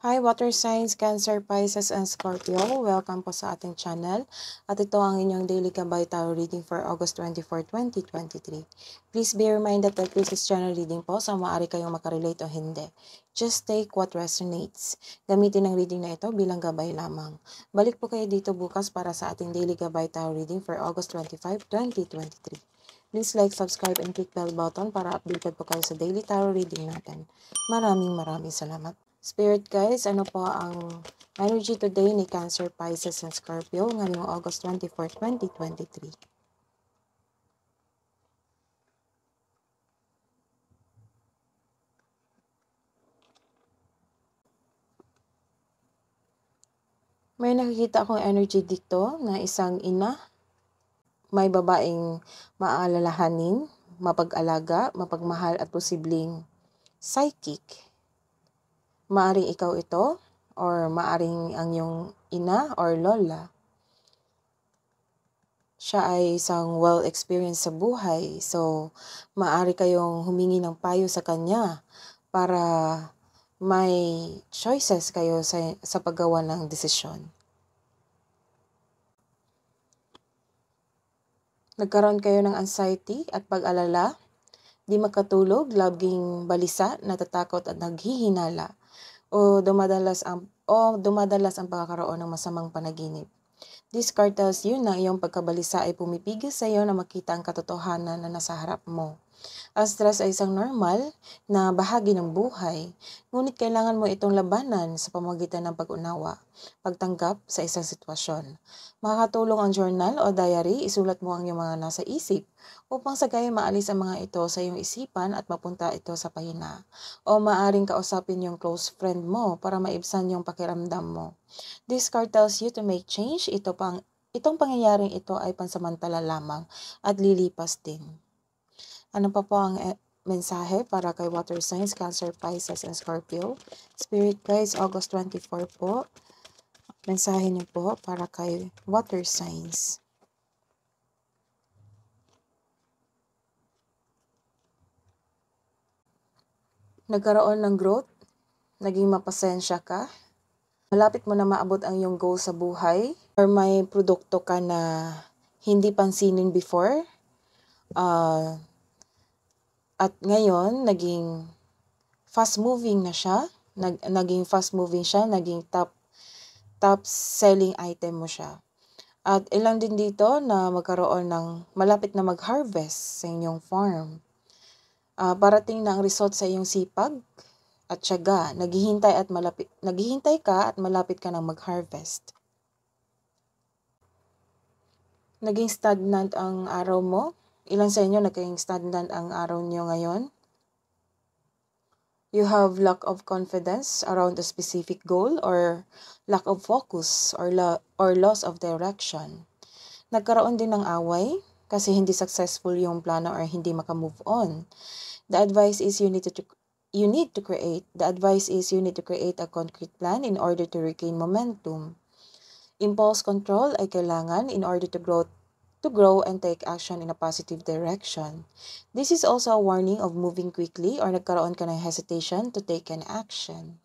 Hi, water signs, Cancer, Pisces, and Scorpio. Welcome po sa ating channel. At ito ang inyong daily Gabay Tarot reading for August 24, 2023. Please be reminded that this is channel reading po, so maaari kayong makarelate o hindi. Just take what resonates. Gamitin ang reading na ito bilang gabay lamang. Balik po kayo dito bukas para sa ating daily Gabay Tarot reading for August 25, 2023. Please like, subscribe, and click bell button para updated po kayo sa daily tarot reading natin. Maraming salamat. Spirit guys, ano po ang energy today ni Cancer, Pisces, and Scorpio ngayong August 24, 2023? May nakikita akong energy dito na isang ina, may babaeng maalalahanin, mapag-alaga, mapagmahal at posibleng psychic. Maaring ikaw ito or maaring ang iyong ina or lola. Siya ay isang well-experienced sa buhay. So, maaari kayong humingi ng payo sa kanya para may choices kayo sa paggawa ng desisyon. Nagkaroon kayo ng anxiety at pag-alala, di makatulog, laging balisa, natatakot at naghihinala, o dumadalas ang pagkakaroon ng masamang panaginip. This card tells you na iyong pagkabalisa ay pumipigil sa iyo na makita ang katotohanan na nasa harap mo. Ang stress ay isang normal na bahagi ng buhay, ngunit kailangan mo itong labanan sa pamamagitan ng pag-unawa, pagtanggap sa isang sitwasyon. Makakatulong ang journal o diary, isulat mo ang iyong mga nasa isip upang sa gayon maalis ang mga ito sa iyong isipan at mapunta ito sa pahina. O maaring kausapin yung close friend mo para maibsan yung pakiramdam mo. This card tells you to make change. Itong pangyayaring ito ay pansamantala lamang at lilipas din. Ano pa po ang mensahe para kay water signs, Cancer, Pisces, and Scorpio? Spirit guys, August 24 po. Mensahe niyo po para kay water signs. Nagkaroon ng growth, naging mapasensya ka, malapit mo na maabot ang iyong goal sa buhay, or may produkto ka na hindi pansinin before, at ngayon, naging fast-moving na siya. Naging fast-moving siya, naging top selling item mo siya. At ilan din dito na magkaroon ng malapit na mag-harvest sa inyong farm. Parating na ang result sa iyong sipag at tiyaga. Naghihintay ka at malapit ka nang mag-harvest. Naging stagnant ang araw mo. Ilan sa inyo naging stagnant ang araw niyo ngayon? You have lack of confidence around a specific goal or lack of focus or loss of direction. Nagkaroon din ng away kasi hindi successful yung plano or hindi makamove on. The advice is you need to create a concrete plan in order to regain momentum. Impulse control ay kailangan in order to grow and take action in a positive direction. This is also a warning of moving quickly or nagkaroon ka ng hesitation to take an action.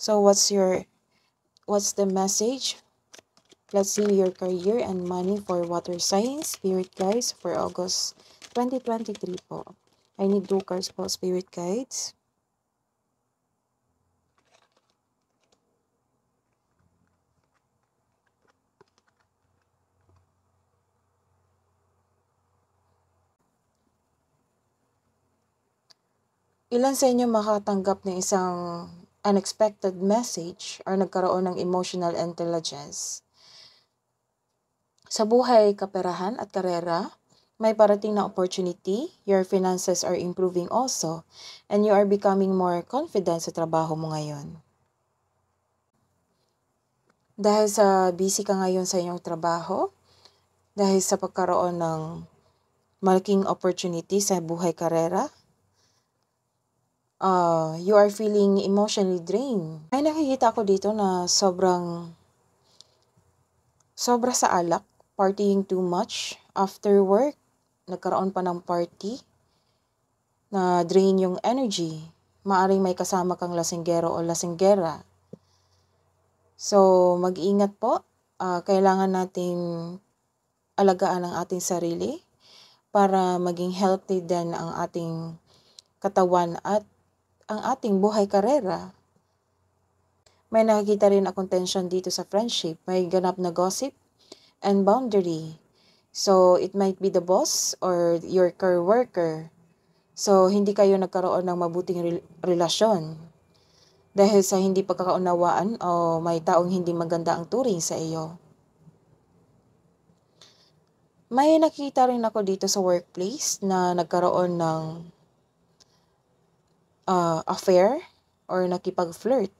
So what's the message? Let's see your career and money for water signs, spirit guides, for August 2023 po. I need 2 cards po, spirit guides. Ilan sa inyo makatanggap ng isang unexpected message or nagkaroon ng emotional intelligence? Sa buhay, kaperahan at karera, may parating na opportunity, your finances are improving also, and you are becoming more confident sa trabaho mo ngayon. Dahil sa busy ka ngayon sa iyong trabaho, dahil sa pagkaroon ng malaking opportunity sa buhay karera, you are feeling emotionally drained. May nakikita ako dito na sobra sa alak, partying too much, after work, nagkaroon pa ng party, na drain yung energy. maaring may kasama kang lasinggero o lasinggera. So, mag-ingat po. Kailangan nating alagaan ang ating sarili para maging healthy din ang ating katawan at ang ating buhay karera. May nakikita rin akong tension dito sa friendship. May ganap na gossip and boundary. So, it might be the boss or your co-worker. So, hindi kayo nagkaroon ng mabuting relasyon dahil sa hindi pagkakaunawaan o may taong hindi maganda ang turing sa iyo. May nakita rin ako dito sa workplace na nagkaroon ng affair or nakipag-flirt.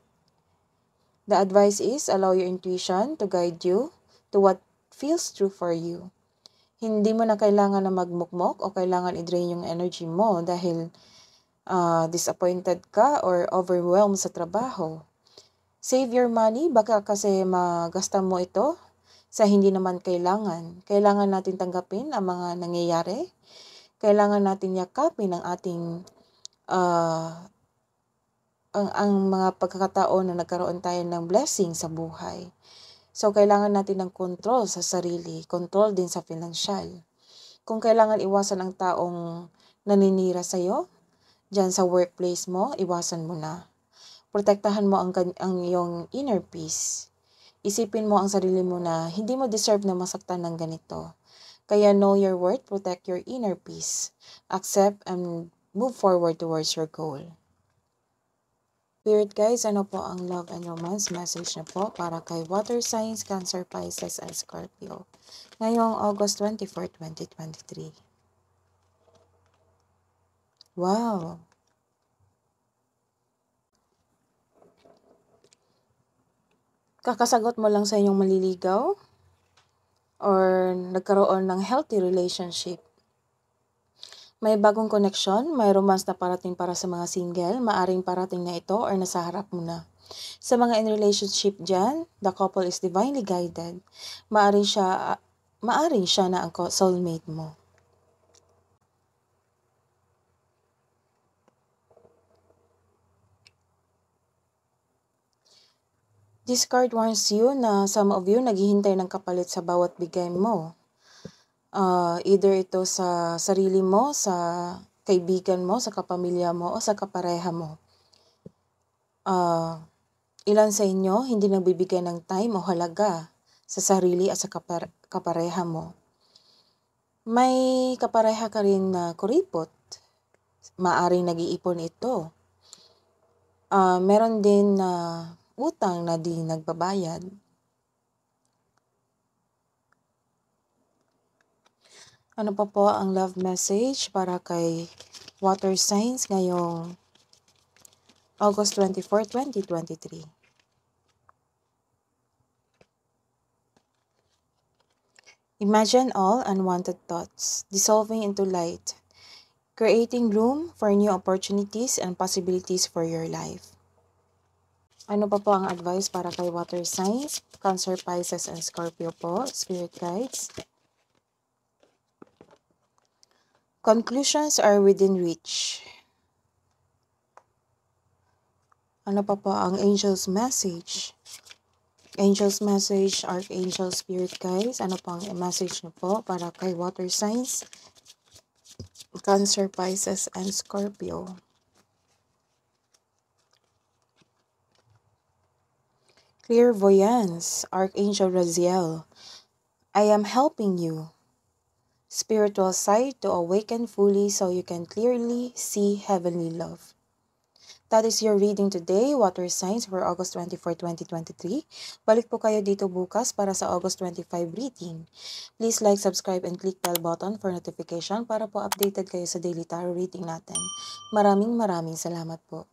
The advice is allow your intuition to guide you to what feels true for you. Hindi mo na kailangan na magmukmok o kailangan i-drain yung energy mo dahil disappointed ka or overwhelmed sa trabaho. Save your money, baka kasi magasta mo ito sa hindi naman kailangan. Kailangan natin tanggapin ang mga nangyayari. Kailangan natin yakapin ang ating ang mga pagkakataon na nagkaroon tayo ng blessing sa buhay. So, kailangan natin ng control sa sarili, control din sa financial. Kung kailangan iwasan ang taong naninira sa'yo, dyan sa workplace mo, iwasan mo na. Protektahan mo ang iyong inner peace. Isipin mo ang sarili mo na hindi mo deserve na masaktan ng ganito. Kaya know your worth, protect your inner peace. Accept and move forward towards your goal. Spirit guys, ano po ang love and romance message na po para kay water signs, Cancer, Pisces, and Scorpio ngayong August 24, 2023. Wow! Kakasagot mo lang sa inyong maliligaw or nagkaroon ng healthy relationship. May bagong connection, may romance na parating para sa mga single, maaring parating na ito or nasa harap mo na. Sa mga in relationship dyan, the couple is divinely guided. Maaring siya na ang soulmate mo. This card warns you na some of you naghihintay ng kapalit sa bawat bigay mo. Either ito sa sarili mo, sa kaibigan mo, sa kapamilya mo, o sa kapareha mo. Ilan sa inyo hindi nagbibigay ng time o halaga sa sarili at sa kapareha mo. May kapareha ka rin na kuripot. Maaring nag-iipon ito. Meron din na utang na di nagbabayad. Ano pa po ang love message para kay water signs ngayong August 24, 2023? Imagine all unwanted thoughts dissolving into light, creating room for new opportunities and possibilities for your life. Ano pa po ang advice para kay water signs, Cancer, Pisces, and Scorpio po, spirit guides? Conclusions are within reach. Ano pa po ang angel's message? Angel's message, Archangel, spirit guides. Ano po ang message niyo po para kay water signs, Cancer, Pisces, and Scorpio? Clairvoyance, Archangel Raziel. I am helping you. Spiritual sight to awaken fully so you can clearly see heavenly love. That is your reading today, water signs for August 24, 2023. Balik po kayo dito bukas para sa August 25 reading. Please like, subscribe, and click bell button for notification para po updated kayo sa daily tarot reading natin. Maraming salamat po.